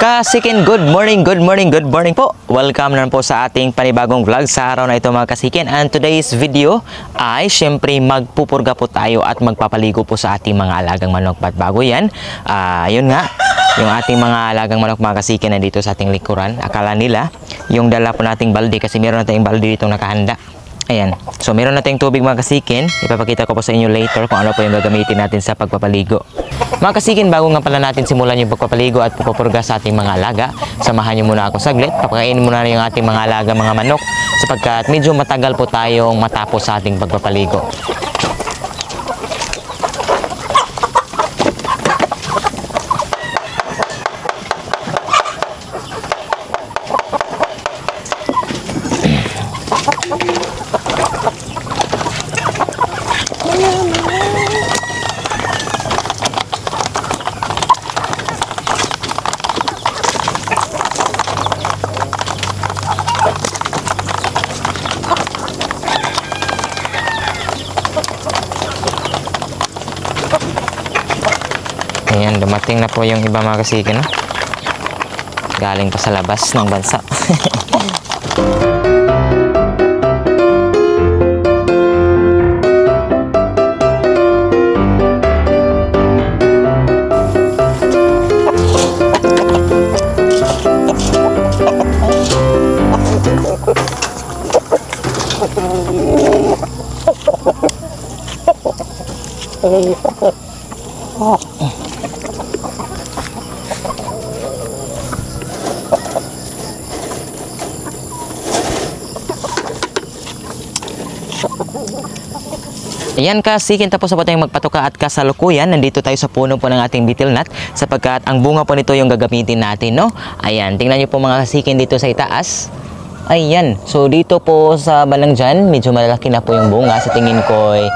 Kasikin, good morning po. Welcome na po sa ating panibagong vlog sa araw na ito mga kasikin. And today's video ay syempre magpupurga po tayo at magpapaligo po sa ating mga alagang manok. At bago yan, yun nga, yung ating mga alagang manok mga kasikin na dito sa ating likuran. Akala nila yung dala po nating balde kasi meron na tayong balde dito nakahanda. Ayan. So, meron nating tubig mga kasikin. Ipapakita ko po sa inyo later kung ano po yung gagamitin natin sa pagpapaligo. Mga kasikin, bago nga pala natin simulan yung pagpapaligo at pagpupurga sa ating mga alaga, samahan nyo muna ako saglit. Papakainin muna yung ating mga alaga, mga manok, sapagkat medyo matagal po tayong matapos sa ating pagpapaligo. Ayan, dumating na po yung iba mga kasikin, no? Galing pa sa labas ng bansa. Ayan kasikin, tapos na po tayong magpatuka at kasalukuyan. Nandito tayo sa puno po ng ating betel nut sapagkat ang bunga po nito yung gagamitin natin, no? Ayan, tingnan nyo po mga kasikin dito sa itaas. Ayan, so dito po sa balang dyan, medyo malaki na po yung bunga. Sa tingin ko ay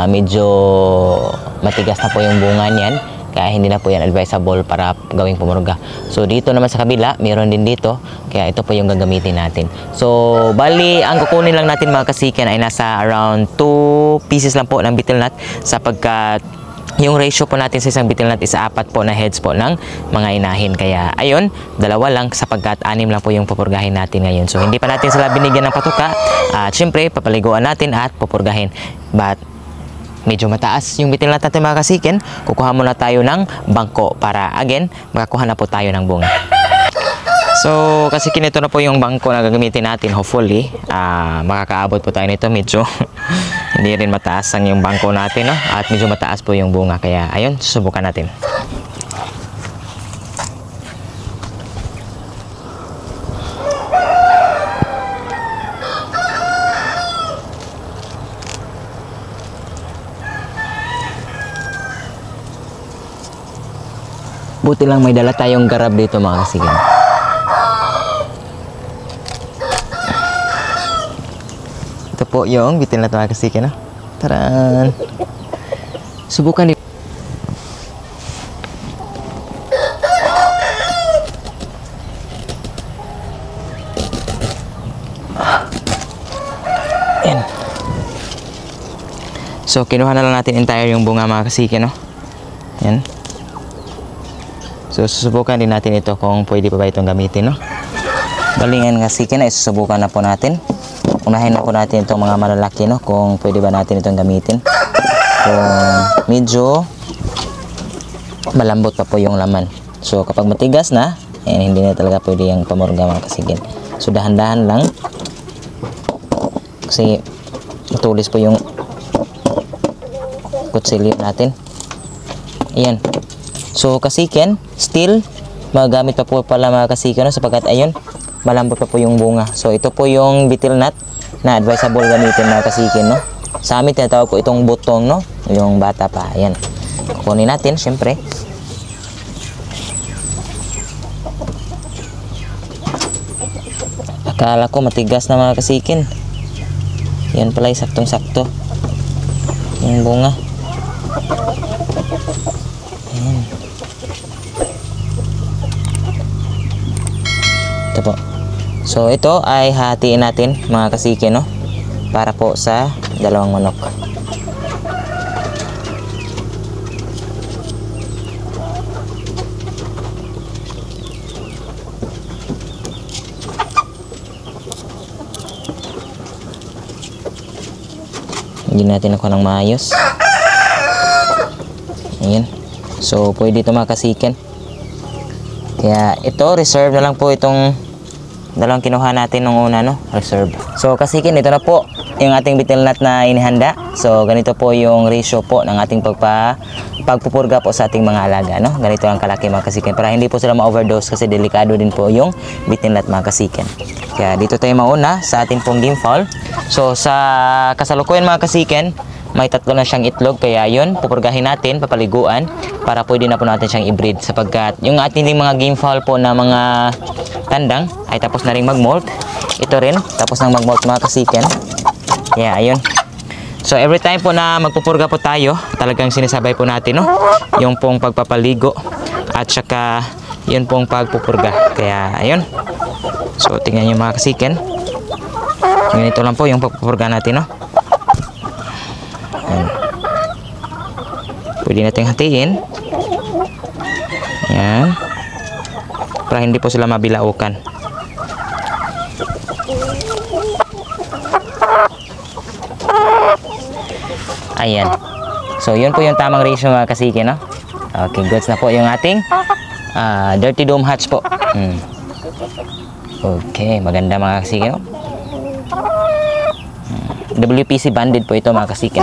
medyo matigas na po yung bunga niyan. Kaya hindi na po yan advisable para gawing pumurga. So dito naman sa kabila, mayroon din dito. Kaya ito po yung gagamitin natin. So bali, ang kukunin lang natin mga kasikin ay nasa around 2 pieces lang po ng betel nut. Sapagkat yung ratio po natin sa isang betel nut is 4 po na heads po ng mga inahin. Kaya ayun, 2 lang sapagkat 6 lang po yung pupurgahin natin ngayon. So hindi pa natin sila binigyan ng patuka. At syempre, papaliguan natin at pupurgahin. But medyo mataas yung betel nut natin mga kasikin, kukuha muna tayo ng bangko para again, makakuha na po tayo ng bunga. So, kasikin, ito na po yung bangko na gagamitin natin. Hopefully, makakaabot po tayo nito. Medyo hindi rin mataas ang yung bangko natin, no? At medyo mataas po yung bunga. Kaya, ayun, susubukan natin. Buti lang may dala tayong garab dito mga kasikin. Ito po yung betel nut mga kasikin, no? Taran! Subukan din. Ayan. So, kinuha na lang natin entire yung bunga mga kasikin, no? Ayan. So, susubukan din natin ito kung pwede pa ba itong gamitin, no? Balingan kasikin na isusubukan na po natin. Unahin na po natin itong mga malalaki, no? Kung pwede ba natin itong gamitin. Kung medyo malambot pa po yung laman. So, kapag matigas na, hindi na talaga pwede yung pamurga mga kasikin. So, dahan-dahan lang. Kasi matulis po yung kutsilyo natin. Ayan. So, kasikin, still, magamit pa po pala mga kasikin, no? Sapagkat ayun, malambot pa po yung bunga. So, ito po yung betel nut na advisable gamitin mga kasikin, no? Sa amin, tinatawag po itong butong, no? Yung bata pa. Ayan. Kukunin natin, syempre. Akala ko matigas na mga kasikin. Yan pala, saktong-sakto yung bunga. Ayan. Ito po. So, ito ay hatiin natin mga kasikin, no? Para po sa dalawang manok. Hindi natin ako ng maayos. Ayan. So, pwede ito mga kasiken. Kaya, ito, reserve na lang po itong dalawang kinuha natin nung una, no? Reserve. So, kasiken, ito na po yung ating betel nut na inihanda. So, ganito po yung ratio po ng ating pagpupurga po sa ating mga alaga, no? Ganito lang kalaki mga kasiken. Para hindi po sila ma-overdose kasi delikado din po yung betel nut mga kasiken. Kaya, dito tayo mauna sa ating pong game fowl. So, sa kasalukuyan mga kasiken, may 3 na siyang itlog, kaya yun, pupurgahin natin, papaliguan, para pwede na po natin siyang i-breed, sapagkat yung ating mga game fowl po na mga tandang ay tapos na rin mag-molt. Ito rin, tapos nang mag-molt mga kasiken. Kaya ayun. So every time po na magpupurga po tayo, talagang sinisabay po natin, no? Yung pong pagpapaligo at saka yun pong pagpupurga. Kaya ayun. So tingnan nyo mga kasiken. Ganito lang po yung pagpupurga natin, no? Pwede natin hatiin. Yan. Para hindi po sila mabilaukan. Ayan. So, yun po yung tamang ratio mga kasiki, no? Okay, goods na po yung ating dirty dome hatch po. Okay, maganda mga kasiki, no? WPC banded po ito mga kasiki.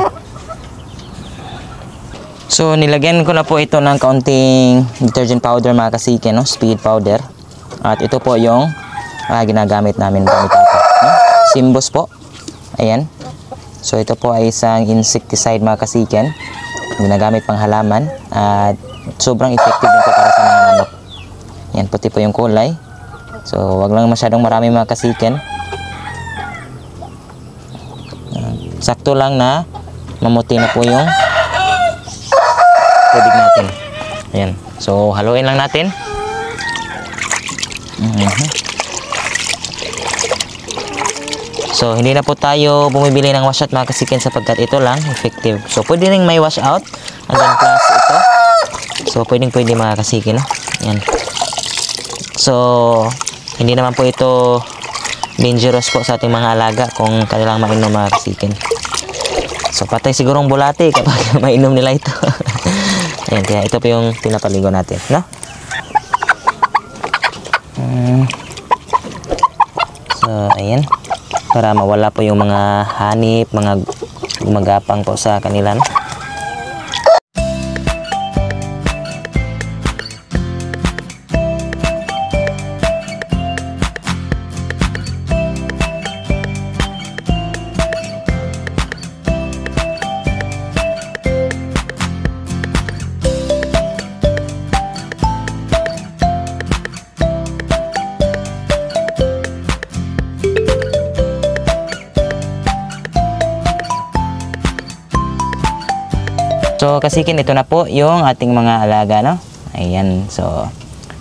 So, nilagyan ko na po ito ng kaunting detergent powder mga kasike, no? Speed powder. At ito po yung ginagamit namin gamit ito, no? Simbos po. Ayan. So, ito po ay isang insecticide mga kasiken. Ginagamit pang halaman. At sobrang effective din po para sa mga manok. Yan, puti po yung kulay. So, wag lang masyadong marami mga kasiken. Sakto lang na mamuti na po yung tubig natin. Ayan. So, haluin lang natin. So, hindi na po tayo bumibili ng wash out mga kasiken sapagkat ito lang effective. So, pwede rin may wash out. Hanggang plus ito. So, pwede mga kasiken, no? Ayan. So, hindi naman po ito dangerous po sa ating mga alaga kung kanilang mainom mga kasiken. So, patay sigurong bulate kapag mainom nila ito. Ayan, kaya ito po yung pinapaligo natin, no? So, ayan. Para mawala po yung mga hanip, mga gumagapang po sa kanila, no? So, kasikin, ito na po yung ating mga alaga, no? Ayan. So,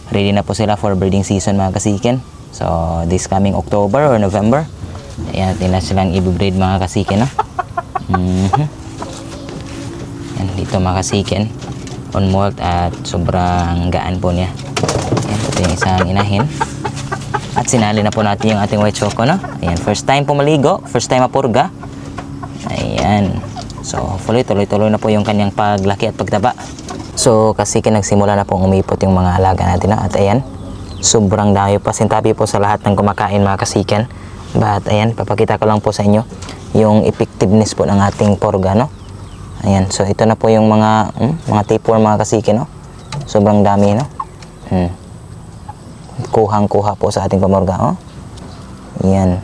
ready na po sila for breeding season, mga kasikin. So, this coming October or November. Ayan, natin na silang i-breed, mga kasikin, no? Ayan, dito mga kasikin. On molt at sobrang gaan po niya. Ayan, ito yung isang inahin. At sinali na po natin yung ating white choco, no? Ayan, first time po maligo. First time mapurga. Ayan. So, hopefully, tuloy-tuloy na po yung kanyang paglaki at pagtaba. So, kasi nagsimula na pong umipot yung mga alaga natin, no? At ayan, sobrang dami pa. Sintabi po sa lahat ng kumakain mga kasiken. But ayan, papakita ko lang po sa inyo yung effectiveness po ng ating purga, no? Ayan, so ito na po yung mga tapeworm mga kasiken, no? Sobrang dami, no? Kuhang-kuha po sa ating pamurga, oh. Ayan.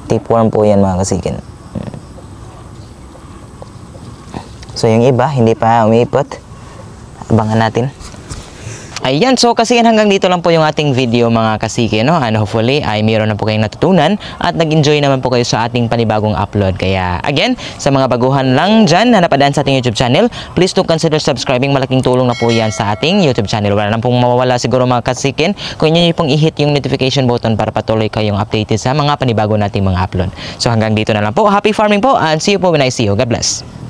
Tapeworm po yan mga kasiken. So, yung iba, hindi pa umiipot. Abangan natin. Ayan, so kasi hanggang dito lang po yung ating video mga kasike, no? And hopefully ay mayroon na po kayong natutunan at nag-enjoy naman po kayo sa ating panibagong upload. Kaya again, sa mga baguhan lang dyan na napadaan sa ating YouTube channel, please do consider subscribing. Malaking tulong na po yan sa ating YouTube channel. Wala na pong mawawala siguro mga kasikin kung inyo pong i-hit yung notification button para patuloy kayong updated sa mga panibago nating mga upload. So hanggang dito na lang po. Happy farming po and see you po when I see you. God bless.